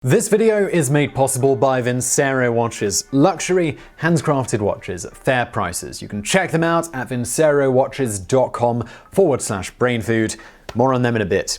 This video is made possible by Vincero watches, luxury, handcrafted watches at fair prices. You can check them out at vincerowatches.com/brainfood. More on them in a bit.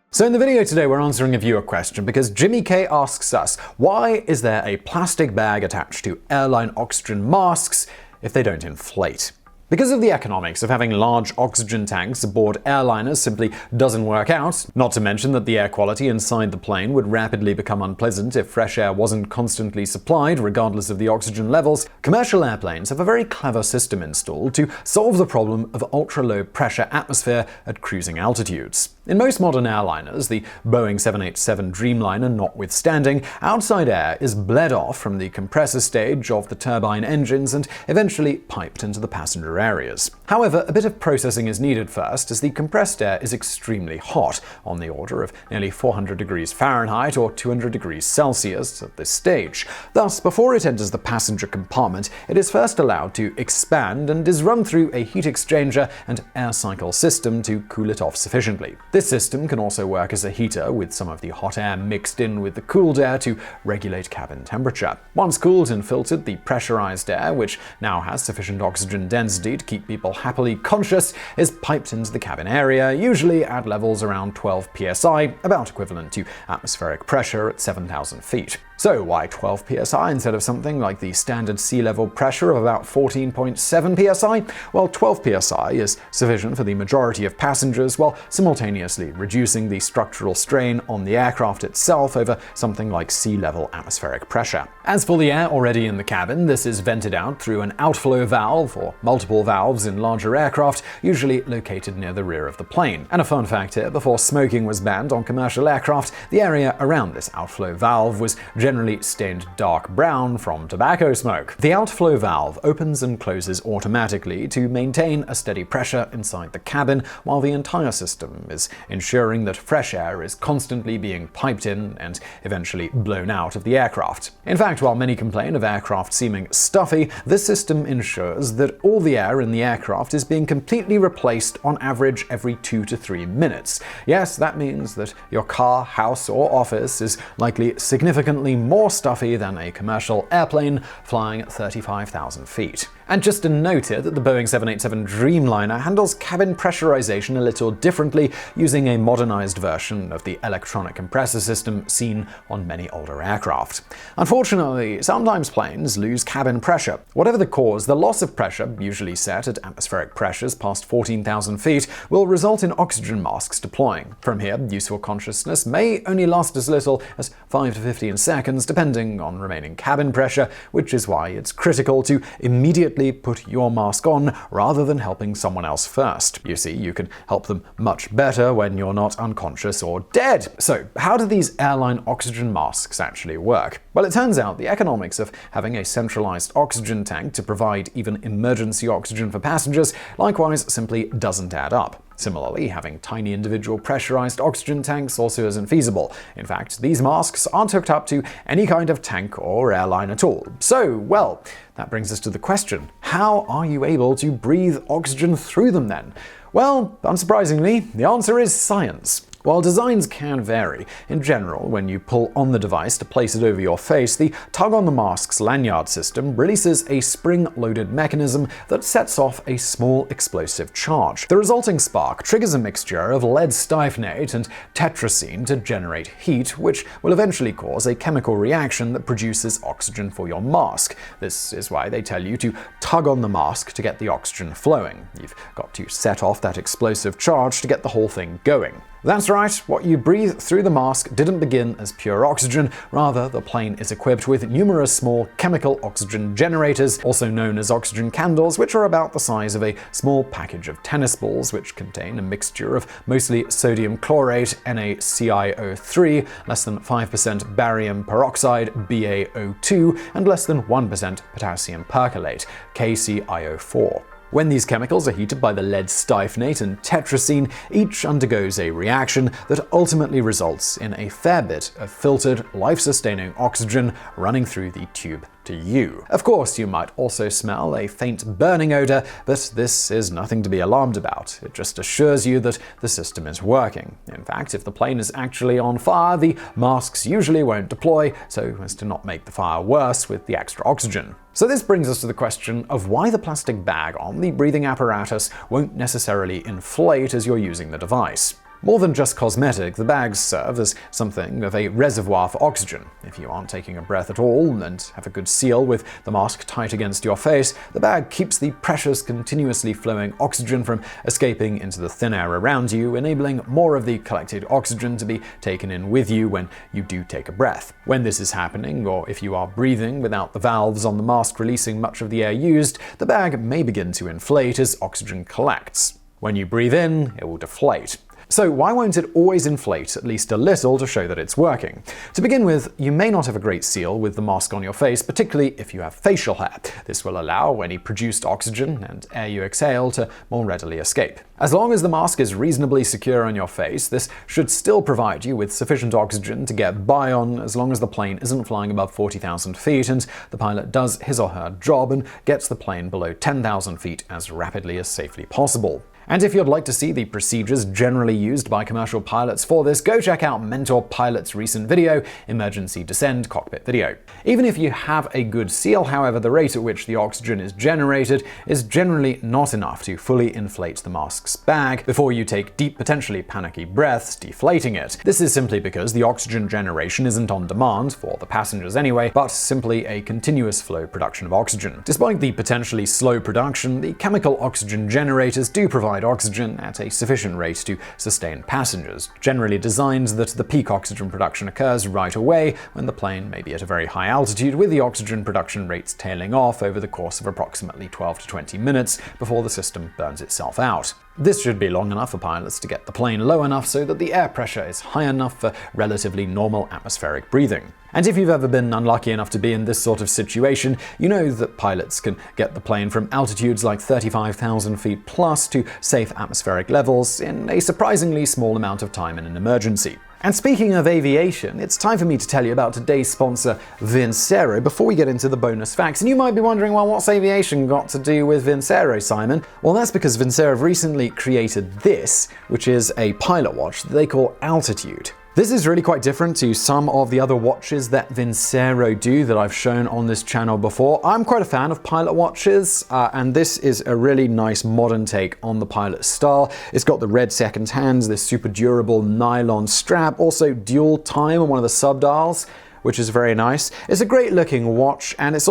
So in the video today, we're answering a viewer question because Jimmy K asks us, why is there a plastic bag attached to airline oxygen masks if they don't inflate? Because of the economics of having large oxygen tanks aboard airliners simply doesn't work out, not to mention that the air quality inside the plane would rapidly become unpleasant if fresh air wasn't constantly supplied regardless of the oxygen levels, commercial airplanes have a very clever system installed to solve the problem of ultra-low pressure atmosphere at cruising altitudes. In most modern airliners, the Boeing 787 Dreamliner notwithstanding, outside air is bled off from the compressor stage of the turbine engines and eventually piped into the passenger areas. However, a bit of processing is needed first, as the compressed air is extremely hot, on the order of nearly 400 degrees Fahrenheit or 200 degrees Celsius at this stage. Thus, before it enters the passenger compartment, it is first allowed to expand and is run through a heat exchanger and air cycle system to cool it off sufficiently. This system can also work as a heater, with some of the hot air mixed in with the cooled air to regulate cabin temperature. Once cooled and filtered, the pressurized air, which now has sufficient oxygen density to keep people happily conscious, is piped into the cabin area, usually at levels around 12 psi, about equivalent to atmospheric pressure at 7,000 feet. So why 12 psi instead of something like the standard sea level pressure of about 14.7 psi? Well, 12 psi is sufficient for the majority of passengers, while simultaneously reducing the structural strain on the aircraft itself over something like sea level atmospheric pressure. As for the air already in the cabin, this is vented out through an outflow valve or multiple valves in larger aircraft, usually located near the rear of the plane. And a fun fact here, before smoking was banned on commercial aircraft, the area around this outflow valve was generally stained dark brown from tobacco smoke. The outflow valve opens and closes automatically to maintain a steady pressure inside the cabin, while the entire system is ensuring that fresh air is constantly being piped in and eventually blown out of the aircraft. In fact, while many complain of aircraft seeming stuffy, this system ensures that all the air in the aircraft is being completely replaced on average every 2 to 3 minutes. Yes, that means that your car, house, or office is likely significantly more stuffy than a commercial airplane flying at 35,000 feet. And just a note here that the Boeing 787 Dreamliner handles cabin pressurization a little differently, using a modernized version of the electronic compressor system seen on many older aircraft. Unfortunately, sometimes planes lose cabin pressure. Whatever the cause, the loss of pressure, usually set at atmospheric pressures past 14,000 feet, will result in oxygen masks deploying. From here, useful consciousness may only last as little as 5 to 15 seconds, depending on remaining cabin pressure, which is why it's critical to immediately put your mask on rather than helping someone else first. You see, you can help them much better when you're not unconscious or dead. So, how do these airline oxygen masks actually work? Well, it turns out the economics of having a centralized oxygen tank to provide even emergency oxygen for passengers likewise simply doesn't add up. Similarly, having tiny individual pressurized oxygen tanks also isn't feasible. In fact, these masks aren't hooked up to any kind of tank or airline at all. So, well, that brings us to the question, how are you able to breathe oxygen through them then? Well, unsurprisingly, the answer is science. While designs can vary, in general, when you pull on the device to place it over your face, the tug on the mask's lanyard system releases a spring-loaded mechanism that sets off a small explosive charge. The resulting spark triggers a mixture of lead styphnate and tetrazine to generate heat, which will eventually cause a chemical reaction that produces oxygen for your mask. This is why they tell you to tug on the mask to get the oxygen flowing. You've got to set off that explosive charge to get the whole thing going. That's right, what you breathe through the mask didn't begin as pure oxygen. Rather, the plane is equipped with numerous small chemical oxygen generators, also known as oxygen candles, which are about the size of a small package of tennis balls, which contain a mixture of mostly sodium chlorate, NaClO3, less than 5% barium peroxide, BaO2, and less than 1% potassium perchlorate, KClO4. When these chemicals are heated by the lead styphnate and tetrazine, each undergoes a reaction that ultimately results in a fair bit of filtered, life-sustaining oxygen running through the tube to you. Of course, you might also smell a faint burning odor, but this is nothing to be alarmed about. It just assures you that the system is working. In fact, if the plane is actually on fire, the masks usually won't deploy so as to not make the fire worse with the extra oxygen. So this brings us to the question of why the plastic bag on the breathing apparatus won't necessarily inflate as you're using the device. More than just cosmetic, the bags serve as something of a reservoir for oxygen. If you aren't taking a breath at all and have a good seal with the mask tight against your face, the bag keeps the precious, continuously flowing oxygen from escaping into the thin air around you, enabling more of the collected oxygen to be taken in with you when you do take a breath. When this is happening, or if you are breathing without the valves on the mask releasing much of the air used, the bag may begin to inflate as oxygen collects. When you breathe in, it will deflate. So why won't it always inflate at least a little to show that it's working? To begin with, you may not have a great seal with the mask on your face, particularly if you have facial hair. This will allow any produced oxygen and air you exhale to more readily escape. As long as the mask is reasonably secure on your face, this should still provide you with sufficient oxygen to get by on as long as the plane isn't flying above 40,000 feet and the pilot does his or her job and gets the plane below 10,000 feet as rapidly as safely possible. And if you'd like to see the procedures generally used by commercial pilots for this, go check out Mentor Pilot's recent video, Emergency Descend Cockpit Video. Even if you have a good seal, however, the rate at which the oxygen is generated is generally not enough to fully inflate the mask's bag before you take deep, potentially panicky breaths, deflating it. This is simply because the oxygen generation isn't on demand, for the passengers anyway, but simply a continuous flow production of oxygen. Despite the potentially slow production, the chemical oxygen generators do provide oxygen at a sufficient rate to sustain passengers, generally designed that the peak oxygen production occurs right away when the plane may be at a very high altitude, with the oxygen production rates tailing off over the course of approximately 12 to 20 minutes before the system burns itself out. This should be long enough for pilots to get the plane low enough so that the air pressure is high enough for relatively normal atmospheric breathing. And if you've ever been unlucky enough to be in this sort of situation, you know that pilots can get the plane from altitudes like 35,000 feet plus to safe atmospheric levels in a surprisingly small amount of time in an emergency. And speaking of aviation, it's time for me to tell you about today's sponsor, Vincero, before we get into the bonus facts. And you might be wondering, well, what's aviation got to do with Vincero, Simon? Well, that's because Vincero have recently created this, which is a pilot watch that they call Altitude. This is really quite different to some of the other watches that Vincero do that I've shown on this channel before. I'm quite a fan of pilot watches, and this is a really nice modern take on the pilot style. It's got the red second hands, this super durable nylon strap, also dual time on one of the subdials, which is very nice. It's a great looking watch, and it's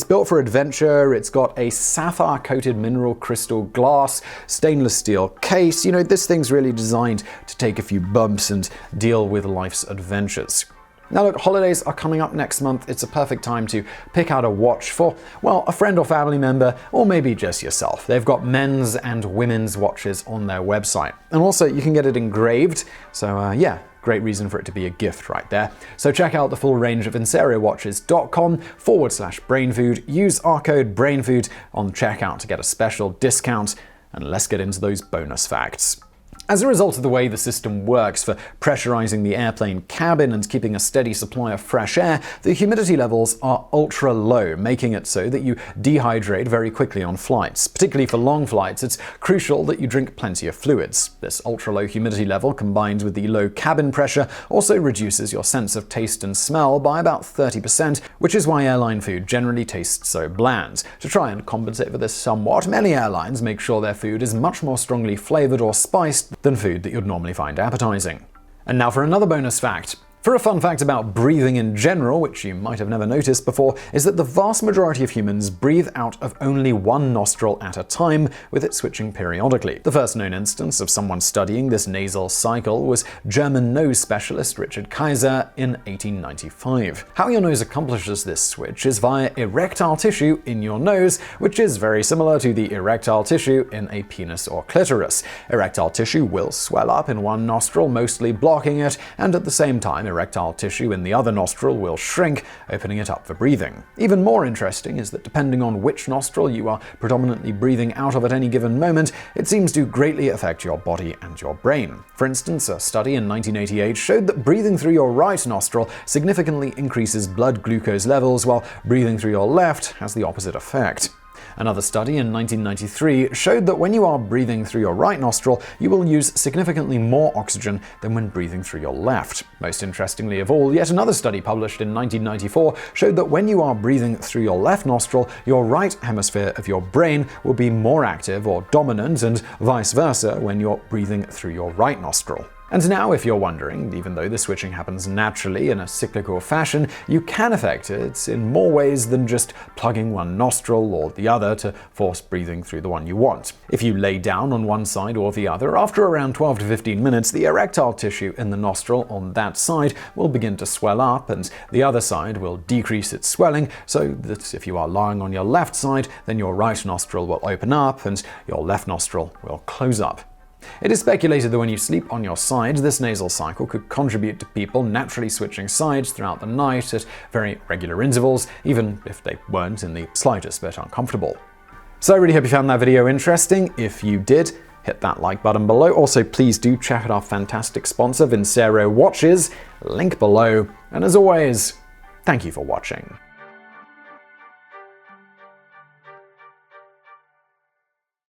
built for adventure. It's got a sapphire coated mineral crystal glass, stainless steel case. You know, this thing's really designed to take a few bumps and deal with life's adventures. Now look, holidays are coming up next month. It's a perfect time to pick out a watch for, well, a friend or family member, or maybe just yourself. They've got men's and women's watches on their website. And also, you can get it engraved, so yeah. Great reason for it to be a gift right there. So check out the full range of vincerowatches.com/brainfood. Use our code BRAINFOOD on checkout to get a special discount. And let's get into those bonus facts. As a result of the way the system works for pressurizing the airplane cabin and keeping a steady supply of fresh air, the humidity levels are ultra low, making it so that you dehydrate very quickly on flights. Particularly for long flights, it's crucial that you drink plenty of fluids. This ultra low humidity level, combined with the low cabin pressure, also reduces your sense of taste and smell by about 30%, which is why airline food generally tastes so bland. To try and compensate for this somewhat, many airlines make sure their food is much more strongly flavored or spiced than food that you'd normally find appetizing. And now for another bonus fact. For a fun fact about breathing in general, which you might have never noticed before, is that the vast majority of humans breathe out of only one nostril at a time, with it switching periodically. The first known instance of someone studying this nasal cycle was German nose specialist Richard Kaiser in 1895. How your nose accomplishes this switch is via erectile tissue in your nose, which is very similar to the erectile tissue in a penis or clitoris. Erectile tissue will swell up in one nostril, mostly blocking it, and at the same time, erectile tissue in the other nostril will shrink, opening it up for breathing. Even more interesting is that depending on which nostril you are predominantly breathing out of at any given moment, it seems to greatly affect your body and your brain. For instance, a study in 1988 showed that breathing through your right nostril significantly increases blood glucose levels, while breathing through your left has the opposite effect. Another study in 1993 showed that when you are breathing through your right nostril, you will use significantly more oxygen than when breathing through your left. Most interestingly of all, yet another study published in 1994 showed that when you are breathing through your left nostril, your right hemisphere of your brain will be more active or dominant, and vice versa when you're breathing through your right nostril. And now, if you're wondering, even though the switching happens naturally in a cyclical fashion, you can affect it in more ways than just plugging one nostril or the other to force breathing through the one you want. If you lay down on one side or the other, after around 12 to 15 minutes, the erectile tissue in the nostril on that side will begin to swell up, and the other side will decrease its swelling, so that if you are lying on your left side, then your right nostril will open up and your left nostril will close up. It is speculated that when you sleep on your side, this nasal cycle could contribute to people naturally switching sides throughout the night at very regular intervals, even if they weren't in the slightest bit uncomfortable. So I really hope you found that video interesting. If you did, hit that like button below. Also, please do check out our fantastic sponsor, Vincero Watches, link below. And as always, thank you for watching.